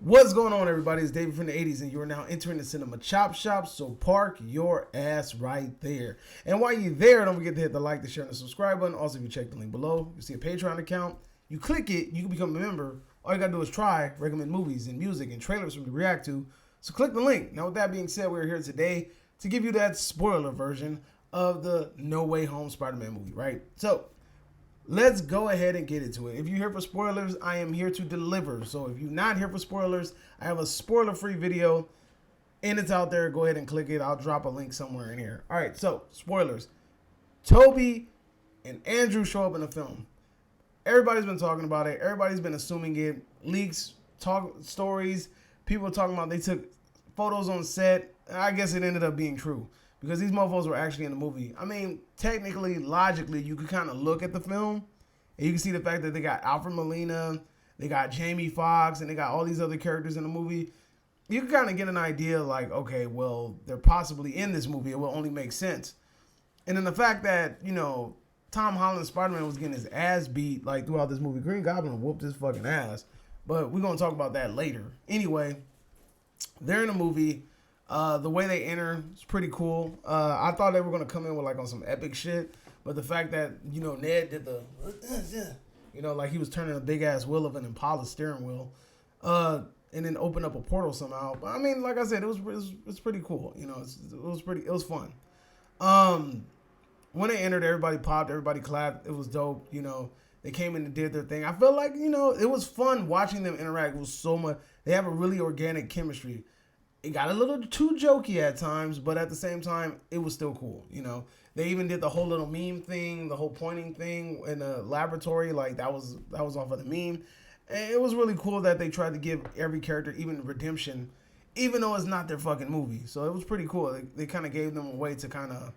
What's going on, everybody? It's David from the 80s, and you are now entering the Cinema Chop Shop, so park your ass right there. And while you're there, don't forget to hit the like, the share, and the subscribe button. Also, if you check the link below, you see a Patreon account. You click it, you can become a member. All you gotta do is try, recommend movies and music and trailers for me to react to. So click the link. Now, with that being said, we're here today to give you that spoiler version of the No Way Home Spider-Man movie, right? So, let's go ahead and get into it. If you're here for spoilers, I am here to deliver. So if you're not here for spoilers, I have a spoiler-free video, and it's out there. Go ahead and click it. I'll drop a link somewhere in here. All right, so spoilers. Toby and Andrew show up in the film. Everybody's been talking about it. Everybody's been assuming it. Leaks, stories. People are talking about they took photos on set. I guess it ended up being true, because these mofos were actually in the movie. I mean, technically, logically, you could kind of look at the film, and you can see the fact that they got Alfred Molina, they got Jamie Foxx, and they got all these other characters in the movie. You can kind of get an idea, like, okay, well, they're possibly in this movie. It will only make sense. And then the fact that, you know, Tom Holland's Spider-Man was getting his ass beat, like, throughout this movie. Green Goblin whooped his fucking ass. But we're going to talk about that later. Anyway, they're in the movie. The way they enter is pretty cool. I thought they were going to come in with like on some epic shit, but the fact that, you know, Ned did the, you know, like he was turning a big ass wheel of an Impala steering wheel, and then open up a portal somehow. But I mean, like I said, it was pretty cool. You know, it was fun. When they entered, everybody popped, everybody clapped. It was dope. You know, they came in and did their thing. I felt like, you know, it was fun watching them interact. It was so much. They have a really organic chemistry. It got a little too jokey at times, but at the same time, it was still cool. You know, they even did the whole little meme thing, the whole pointing thing in the laboratory. Like that was off of the meme. And it was really cool that they tried to give every character even redemption, even though it's not their fucking movie. So it was pretty cool. They kind of gave them a way to kind of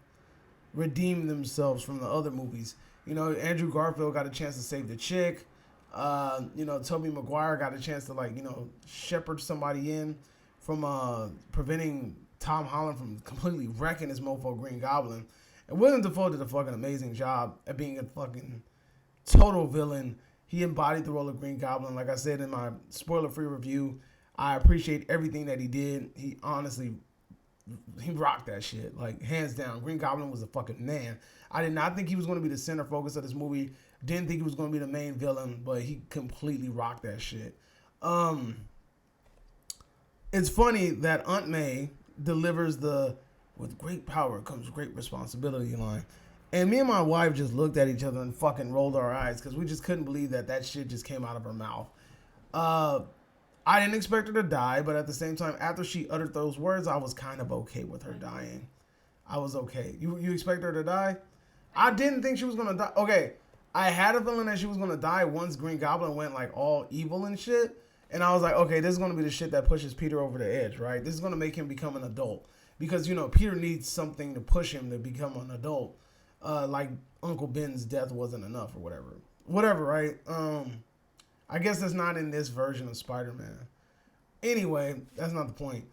redeem themselves from the other movies. You know, Andrew Garfield got a chance to save the chick. You know, Tobey Maguire got a chance to, like, you know, shepherd somebody in from preventing Tom Holland from completely wrecking his mofo Green Goblin. And William Dafoe did a fucking amazing job at being a fucking total villain. He embodied the role of Green Goblin. Like I said in my spoiler-free review, I appreciate everything that he did. He honestly, he rocked that shit. Like, hands down. Green Goblin was a fucking man. I did not think he was going to be the center focus of this movie. Didn't think he was going to be the main villain, but he completely rocked that shit. It's funny that Aunt May delivers the "with great power comes great responsibility" line. And me and my wife just looked at each other and fucking rolled our eyes, because we just couldn't believe that shit just came out of her mouth. I didn't expect her to die, but at the same time, after she uttered those words, I was kind of okay with her dying. I was okay. You expect her to die? I didn't think she was going to die. Okay, I had a feeling that she was going to die once Green Goblin went like all evil and shit. And I was like, okay, this is going to be the shit that pushes Peter over the edge, right? This is going to make him become an adult. Because, you know, Peter needs something to push him to become an adult. Like Uncle Ben's death wasn't enough or whatever. Whatever, right? I guess that's not in this version of Spider-Man. Anyway, that's not the point.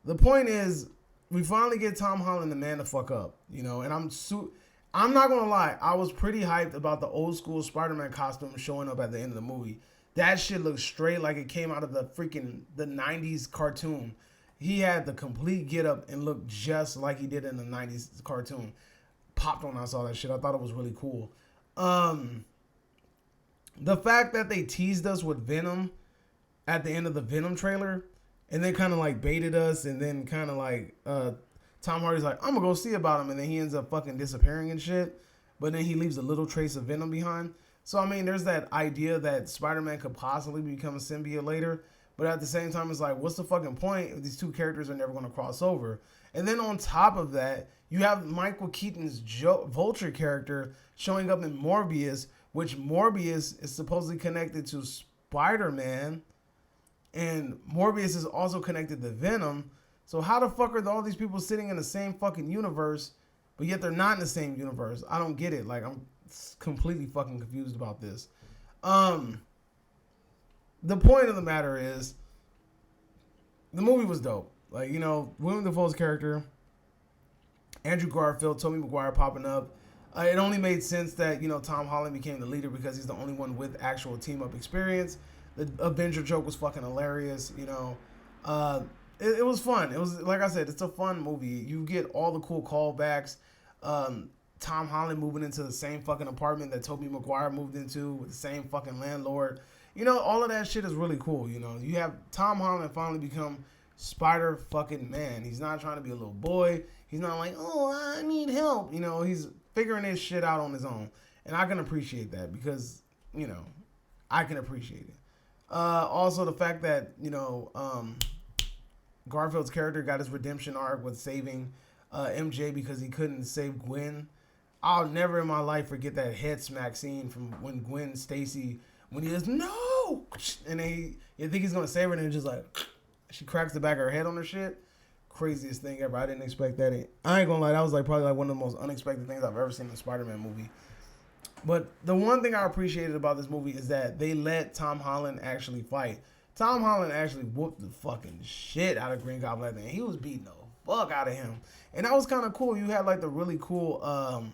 The point is, we finally get Tom Holland to man the fuck up, you know? And I'm not going to lie. I was pretty hyped about the old school Spider-Man costume showing up at the end of the movie. That shit looks straight like it came out of the 90s cartoon. He had the complete get up and looked just like he did in the 90s cartoon. Popped when I saw that shit. I thought it was really cool. The fact that they teased us with Venom at the end of the Venom trailer, and then kind of like baited us, and then kind of like Tom Hardy's like, I'm gonna go see about him, and then he ends up fucking disappearing and shit. But then he leaves a little trace of Venom behind. So, I mean, there's that idea that Spider-Man could possibly become a symbiote later. But at the same time, it's like, what's the fucking point if these two characters are never going to cross over? And then on top of that, you have Michael Keaton's Vulture character showing up in Morbius, which Morbius is supposedly connected to Spider-Man. And Morbius is also connected to Venom. So how the fuck are all these people sitting in the same fucking universe, but yet they're not in the same universe? I don't get it. Like, I'm completely fucking confused about this. The point of the matter is, the movie was dope. Like, you know, William Dafoe's character, Andrew Garfield, Tobey Maguire popping up. It only made sense that, you know, Tom Holland became the leader because he's the only one with actual team-up experience. The Avenger joke was fucking hilarious. You know, it was fun. It was like I said, it's a fun movie. You get all the cool callbacks. Tom Holland moving into the same fucking apartment that Tobey Maguire moved into with the same fucking landlord. You know, all of that shit is really cool. You know, you have Tom Holland finally become Spider fucking Man. He's not trying to be a little boy. He's not like, oh, I need help. You know, he's figuring his shit out on his own. And I can appreciate that because, you know, I can appreciate it. Also, the fact that, you know, Garfield's character got his redemption arc with saving MJ because he couldn't save Gwen. I'll never in my life forget that head smack scene from when Gwen Stacy, when he goes, no! And then you think he's going to save her and it's just like, she cracks the back of her head on her shit. Craziest thing ever. I didn't expect that. I ain't going to lie, that was like probably like one of the most unexpected things I've ever seen in a Spider-Man movie. But the one thing I appreciated about this movie is that they let Tom Holland actually fight. Tom Holland actually whooped the fucking shit out of Green Goblin. And he was beating the fuck out of him. And that was kind of cool. You had like the really cool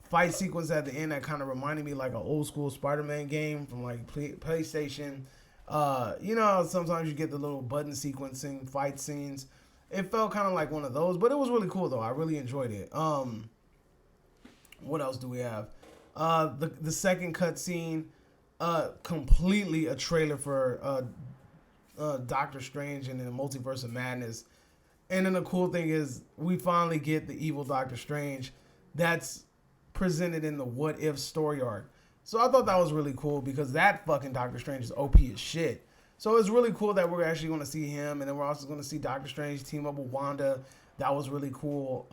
fight sequence at the end that kind of reminded me like an old school Spider-Man game from like PlayStation. You know, sometimes you get the little button sequencing fight scenes. It felt kind of like one of those, but it was really cool though. I really enjoyed it. What else do we have? The second cut scene, completely a trailer for Doctor Strange and the Multiverse of Madness. And then the cool thing is we finally get the evil Doctor Strange that's presented in the What If story arc. So I thought that was really cool because that fucking Doctor Strange is OP as shit. So it's really cool that we're actually going to see him, and then we're also going to see Doctor Strange team up with Wanda. That was really cool.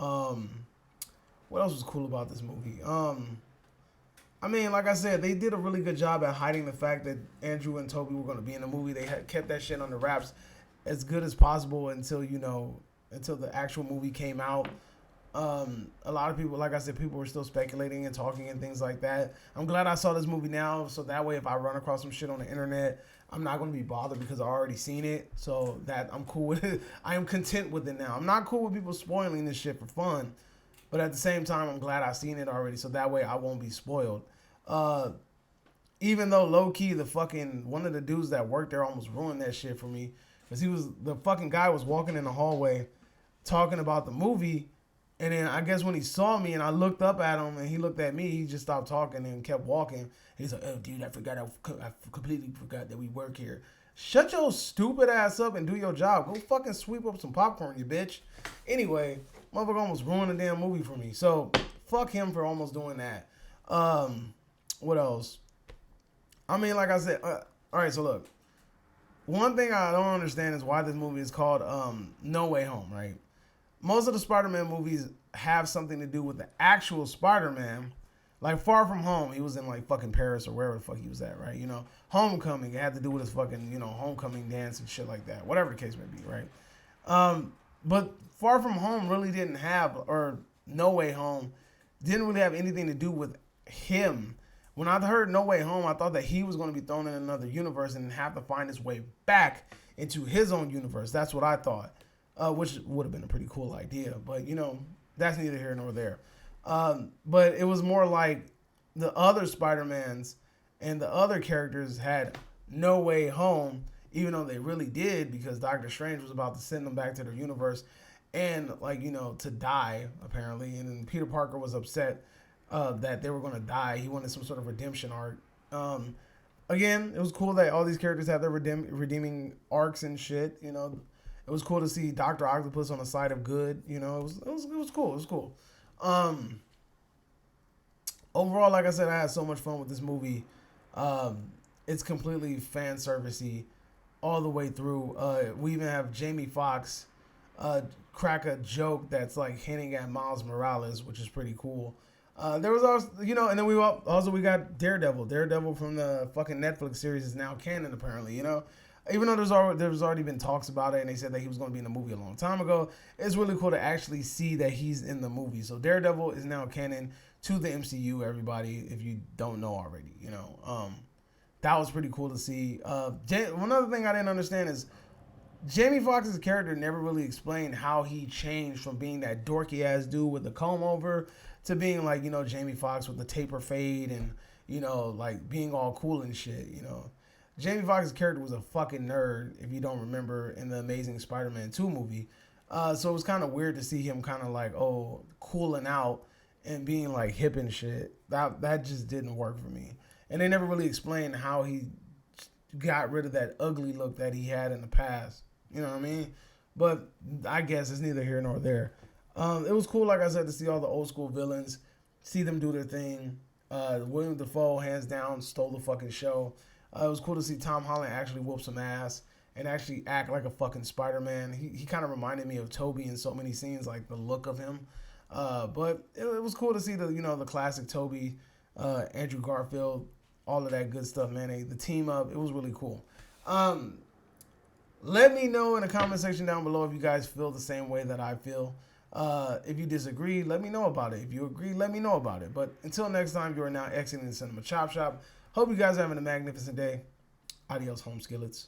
What else was cool about this movie? I mean, like I said, they did a really good job at hiding the fact that Andrew and Tobey were going to be in the movie. They had kept that shit under wraps as good as possible until, you know, until the actual movie came out. A lot of people, like I said, people were still speculating and talking and things like that. I'm glad I saw this movie now, so that way if I run across some shit on the internet, I'm not going to be bothered because I already seen it. So that I'm cool with it. I am content with it now. I'm not cool with people spoiling this shit for fun. But at the same time, I'm glad I've seen it already, so that way I won't be spoiled. Even though low-key, the fucking, one of the dudes that worked there almost ruined that shit for me. Because the fucking guy was walking in the hallway talking about the movie, and then I guess when he saw me and I looked up at him and he looked at me, he just stopped talking and kept walking. And he's like, oh, dude, I completely forgot that we work here. Shut your stupid ass up and do your job. Go fucking sweep up some popcorn, you bitch. Anyway, motherfucker almost ruined the damn movie for me. So, fuck him for almost doing that. What else? I mean, like I said, all right, so look. One thing I don't understand is why this movie is called No Way Home, right? Most of the Spider-Man movies have something to do with the actual Spider-Man. Like Far From Home, he was in like fucking Paris or wherever the fuck he was at, right? You know, Homecoming, it had to do with his fucking, you know, homecoming dance and shit like that. Whatever the case may be, right? But Far From Home really didn't have, or No Way Home, didn't really have anything to do with him. When I heard No Way Home, I thought that he was going to be thrown in another universe and have to find his way back into his own universe. That's what I thought, which would have been a pretty cool idea. But, you know, that's neither here nor there. But it was more like the other Spider-Mans and the other characters had no way home, even though they really did, because Doctor Strange was about to send them back to their universe and, like, you know, to die, apparently. And then Peter Parker was upset that they were going to die. He wanted some sort of redemption arc. Again, it was cool that all these characters have their redeeming arcs and shit, you know. It was cool to see Dr. Octopus on the side of good, you know. It was cool. It was cool. Overall, like I said, I had so much fun with this movie. It's completely fan servicey all the way through. We even have Jamie Foxx crack a joke that's like hinting at Miles Morales, which is pretty cool. There was also, you know, and then we got Daredevil. Daredevil from the fucking Netflix series is now canon, apparently, you know. Even though there's already been talks about it and they said that he was going to be in the movie a long time ago, it's really cool to actually see that he's in the movie. So Daredevil is now canon to the MCU, everybody, if you don't know already, you know. That was pretty cool to see. One other thing I didn't understand is Jamie Foxx's character never really explained how he changed from being that dorky ass dude with the comb over to being like, you know, Jamie Foxx with the taper fade and, you know, like being all cool and shit, you know. Jamie Foxx's character was a fucking nerd, if you don't remember, in the Amazing Spider-Man 2 movie. So it was kind of weird to see him kind of like, cooling out and being like hip and shit. That just didn't work for me. And they never really explained how he got rid of that ugly look that he had in the past. You know what I mean? But I guess it's neither here nor there. It was cool, like I said, to see all the old school villains, see them do their thing. William Dafoe, hands down, stole the fucking show. It was cool to see Tom Holland actually whoop some ass and actually act like a fucking Spider-Man. He kind of reminded me of Tobey in so many scenes, like the look of him. But it was cool to see the classic Tobey, Andrew Garfield, all of that good stuff, man. The team up, it was really cool. Let me know in the comment section down below if you guys feel the same way that I feel. If you disagree, let me know about it. If you agree, let me know about it. But until next time, you are now exiting the Cinema Chop Shop. Hope you guys are having a magnificent day. Adios, home skillets.